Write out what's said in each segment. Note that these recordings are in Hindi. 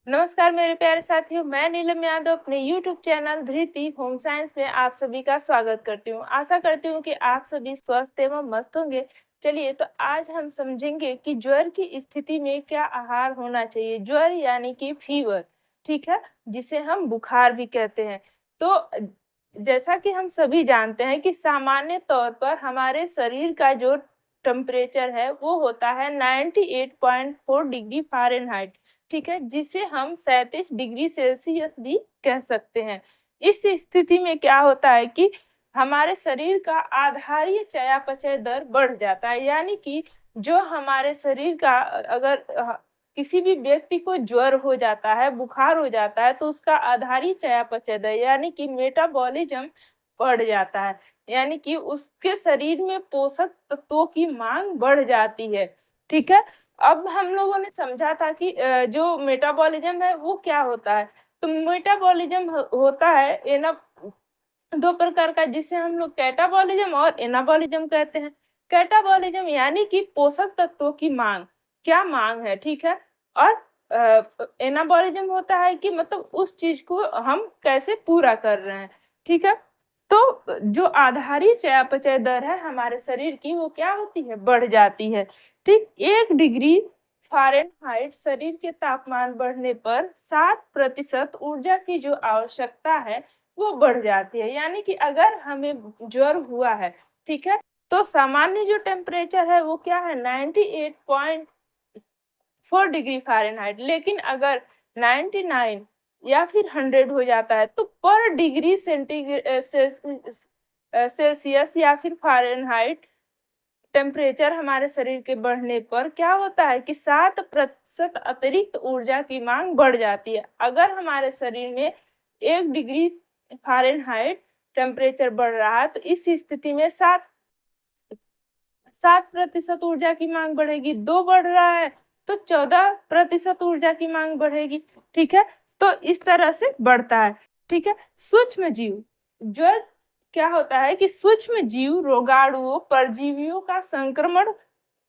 नमस्कार मेरे प्यारे साथियों, मैं नीलम यादव अपने यूट्यूब चैनल धृति होम साइंस में आप सभी का स्वागत करती हूँ। आशा करती हूँ कि आप सभी स्वस्थ एवं मस्त होंगे। चलिए तो आज हम समझेंगे कि ज्वर की स्थिति में क्या आहार होना चाहिए। ज्वर यानी कि फीवर, ठीक है, जिसे हम बुखार भी कहते हैं। तो जैसा कि हम सभी जानते हैं कि सामान्य तौर पर हमारे शरीर का जो टेम्परेचर है वो होता है 98.4 डिग्री फ़ारेनहाइट, ठीक है, जिसे हम 37 डिग्री सेल्सियस भी कह सकते हैं। इस स्थिति में क्या होता है कि हमारे शरीर का आधारीय चयापचय दर बढ़ जाता है, यानी कि जो हमारे शरीर का अगर किसी भी व्यक्ति को ज्वर हो जाता है, बुखार हो जाता है, तो उसका आधारीय चयापचय दर यानी कि मेटाबॉलिज्म बढ़ जाता है, यानी कि उसके शरीर में पोषक तत्वों की मांग बढ़ जाती है, ठीक है। अब हम लोगों ने समझा था कि जो मेटाबॉलिज्म है वो क्या होता है। तो मेटाबॉलिज्म होता है दो प्रकार का, जिसे हम लोग कैटाबॉलिज्म और एनाबॉलिज्म कहते हैं। कैटाबॉलिज्म यानी कि पोषक तत्वों की मांग, क्या मांग है, ठीक है। और एनाबॉलिज्म होता है कि मतलब उस चीज को हम कैसे पूरा कर रहे हैं, ठीक है। तो जो आधारीय चयापचय दर है हमारे शरीर की वो क्या होती है, बढ़ जाती है, ठीक। 1 डिग्री फ़ारेनहाइट शरीर के तापमान बढ़ने पर 7% ऊर्जा की जो आवश्यकता है वो बढ़ जाती है। यानी कि अगर हमें ज्वर हुआ है, ठीक है, तो सामान्य जो टेम्परेचर है वो क्या है, 98.4 डिग्री फ़ारेनहाइट। लेकिन अगर 99 या फिर 100 हो जाता है तो पर डिग्री सेल्सियस या फिर फ़ारेनहाइट टेम्परेचर हमारे शरीर के बढ़ने पर क्या होता है कि 7% अतिरिक्त ऊर्जा की मांग बढ़ जाती है। अगर हमारे शरीर में 1 डिग्री फ़ारेनहाइट टेम्परेचर बढ़ रहा है तो इस स्थिति में 7% ऊर्जा की मांग बढ़ेगी। 2 बढ़ रहा है तो 14% ऊर्जा की मांग बढ़ेगी, ठीक है। तो इस तरह से बढ़ता है, ठीक है। सूक्ष्म जीव, ज्वर क्या होता है कि सूक्ष्म जीव रोगाणुओं परजीवियों का संक्रमण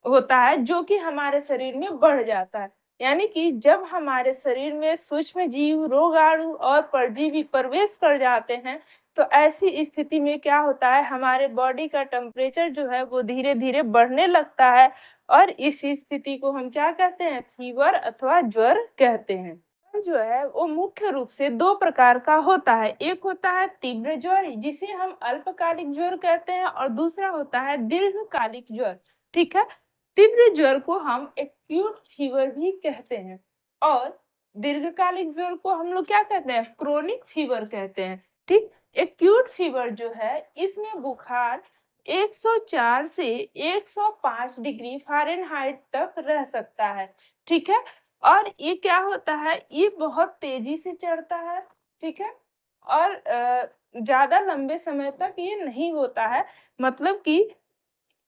होता है जो कि हमारे शरीर में बढ़ जाता है। यानी कि जब हमारे शरीर में सूक्ष्म जीव, रोगाणु और परजीवी प्रवेश कर जाते हैं तो ऐसी स्थिति में क्या होता है, हमारे बॉडी का टेम्परेचर जो है वो धीरे-धीरे बढ़ने लगता है और इस स्थिति को हम क्या कहते हैं, फीवर अथवा ज्वर कहते हैं। जो है वो मुख्य रूप से 2 प्रकार का होता है। एक होता है तीव्र ज्वर जिसे हम अल्पकालिक ज्वर कहते हैं और दूसरा होता है दीर्घकालिक ज्वर, ठीक है। तीव्र ज्वर को हम एक्यूट फीवर भी कहते हैं और दीर्घकालिक ज्वर को हम लोग क्या कहते हैं, क्रोनिक फीवर कहते हैं, ठीक। एक्यूट फीवर जो है इसमें बुखार 104 से 105 डिग्री फ़ारेनहाइट तक रह सकता है, ठीक है। और ये क्या होता है, ये बहुत तेजी से चढ़ता है, ठीक है। और ज़्यादा लंबे समय तक ये नहीं होता है, मतलब कि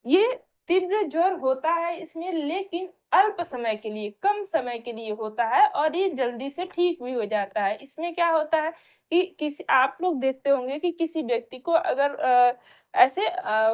ये तीव्र ज्वर होता है इसमें, लेकिन अल्प समय के लिए, कम समय के लिए होता है और ये जल्दी से ठीक भी हो जाता है। इसमें क्या होता है कि किसी आप लोग देखते होंगे कि किसी व्यक्ति को अगर ऐसे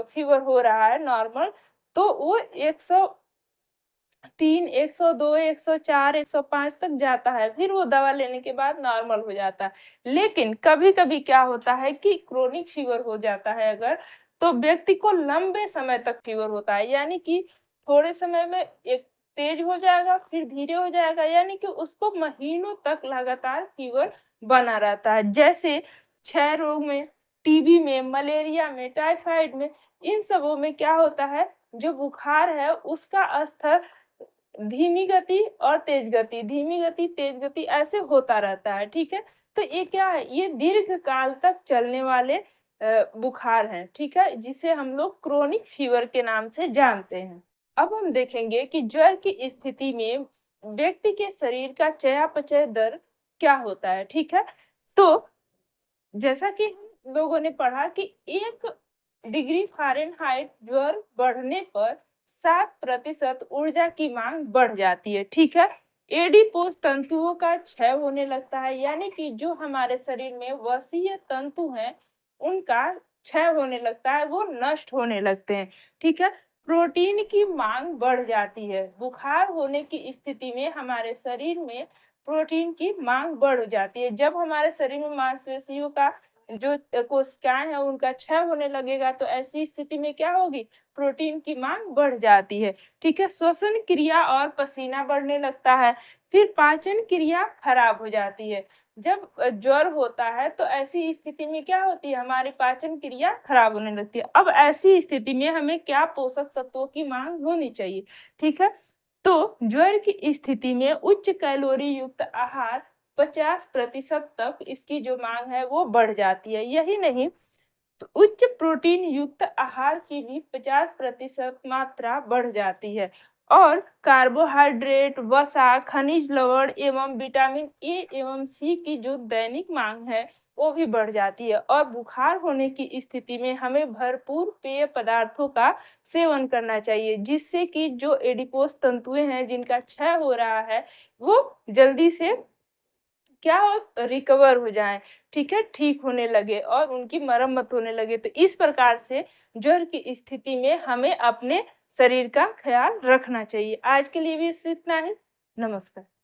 फीवर हो रहा है नॉर्मल, तो वो 103, 102, 104, 105 तक जाता है, फिर वो दवा लेने के बाद नॉर्मल हो जाता है। लेकिन कभी-कभी क्या होता है कि क्रोनिक फीवर हो जाता है अगर, तो व्यक्ति को लंबे समय तक फीवर होता है, यानी कि थोड़े समय में एक तेज हो जाएगा, फिर धीरे हो जाएगा, यानी कि उसको महीनों तक लगातार फीवर बना रहता है। जैसे क्षय रोग में, टीबी में, मलेरिया में, टाइफाइड में, इन सबों में क्या होता है, जो बुखार है उसका स्तर धीमी गति और तेज गति, धीमी गति, तेज गति ऐसे होता रहता है, ठीक है। तो ये क्या है, ये दीर्घ काल तक चलने वाले बुखार हैं, ठीक है, जिसे हम लोग क्रोनिक फीवर के नाम से जानते हैं। अब हम देखेंगे कि ज्वर की स्थिति में व्यक्ति के शरीर का चयापचय दर क्या होता है, ठीक है। तो जैसा कि हम लोगों ने पढ़ा कि 1 डिग्री फ़ारेनहाइट ज्वर बढ़ने पर 7% ऊर्जा की मांग बढ़ जाती है, ठीक है। एडिपोज तंतुओं का क्षय होने लगता है, यानी कि जो हमारे शरीर में वसीय तंतु हैं, उनका क्षय होने लगता है, वो नष्ट होने लगते हैं, ठीक है। प्रोटीन की मांग बढ़ जाती है। बुखार होने की स्थिति में हमारे शरीर में प्रोटीन की मांग बढ़ जाती है। जब हमारे शरीर में मांसपेशियों का जो कोशिकाएं हैं उनका क्षय होने लगेगा तो ऐसी स्थिति में क्या होगी, प्रोटीन की मांग बढ़ जाती है। ठीक है, श्वसन क्रिया और पसीना बढ़ने लगता है। फिर पाचन क्रिया खराब हो जाती है। जब ज्वर होता है तो ऐसी स्थिति में क्या होती है, हमारी पाचन क्रिया खराब होने लगती है। अब ऐसी स्थिति में हमें क्या पोषक तत्वों की मांग होनी चाहिए। ठीक है, तो ज्वर की स्थिति में उच्च कैलोरी युक्त आहार 50% तक इसकी जो मांग है वो बढ़ जाती है। यही नहीं, तो उच्च प्रोटीन युक्त आहार की भी 50% मात्रा बढ़ जाती है। और कार्बोहाइड्रेट, वसा, खनिज लवण एवं विटामिन ए एवं सी की जो दैनिक मांग है वो भी बढ़ जाती है। और बुखार होने की स्थिति में हमें भरपूर पेय पदार्थों का सेवन करना चाहिए, जिससे कि जो एडिपोज तंतुएं हैं जिनका क्षय हो रहा है वो जल्दी से क्या हो, रिकवर हो जाए। ठीक है, ठीक होने लगे और उनकी मरम्मत होने लगे। तो इस प्रकार से ज्वर की स्थिति में हमें अपने शरीर का ख्याल रखना चाहिए। आज के लिए भी इतना ही। नमस्कार।